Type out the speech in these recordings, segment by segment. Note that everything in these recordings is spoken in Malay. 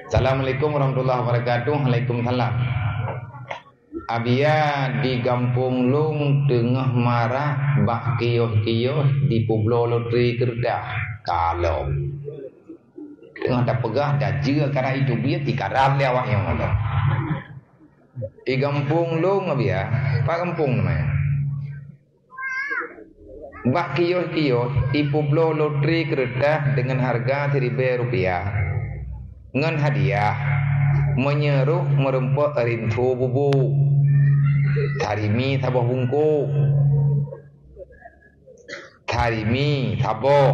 Assalamualaikum warahmatullahi wabarakatuh. Waalaikumsalam. Abia di Kampung Lung tengah marah bak kioh-kioh di Pulau Loteri Kedah. Kalau tengah tak pegah dah jika karena itu biar tikaram dia awak yang ada. Di Kampung Lung abia, pak kampung namanya. Bak kioh-kioh di Pulau Loteri Kedah dengan harga Rp1.000 ngan hadiah menyeruh merempok rintu bubu tarimi tabah bungku tarimi tabah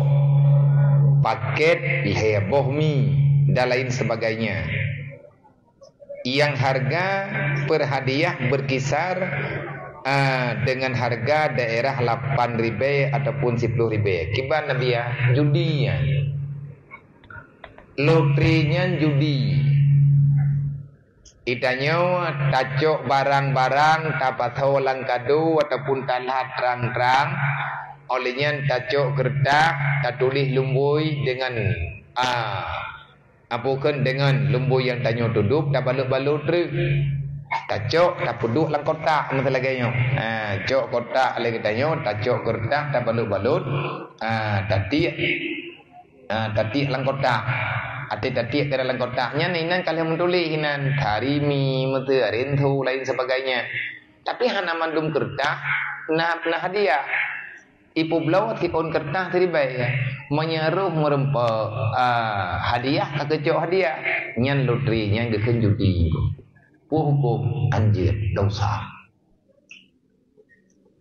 paket heboh mi dan lain sebagainya yang harga per hadiah berkisar dengan harga daerah Rp8.000 ataupun Rp10.000 kiban nabi ya judinya lotrinya judi. Itanya tacok barang-barang tapatau langkadu ataupun talat terang-terang. Olehnya tacok gertak tatulis lumbui dengan apukan dengan lumbui yang tanya duduk tak balut-balut terus. Tacok tak puduk lang kotak masa laganya. Cok kotak lagi tanya tacok gertak tak balut-balut. Tati lang kotak. Tati ke dalam kotaknya ninan kalian menulis hinan tarimi mete rintu lain sebagainya. Tapi hana mandum kertas nah hadiah. Ipu belau tipon kertas tadi baik menyeruh merempah hadiah kekecok hadiah nyan loteri nyan geken judi. Hukum anjir dosa.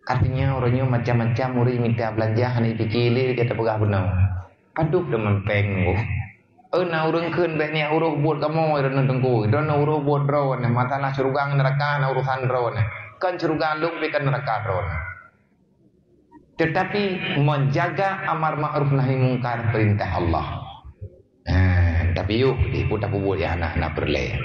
Artinya orangnya macam-macam muri minta belanja hanya pikir kita pegah benar. Aduh teman pengmu. Na urang keun be ni uruh buat kamu dan tengku. Dan uruh buat drone masalah surugang neraka na urusan drone. Kan surugang luk bikan neraka drone. Tetapi menjaga amar ma'ruf nahi mungkar perintah Allah. Tapi yuk diputar buat ya anak-anak berleh.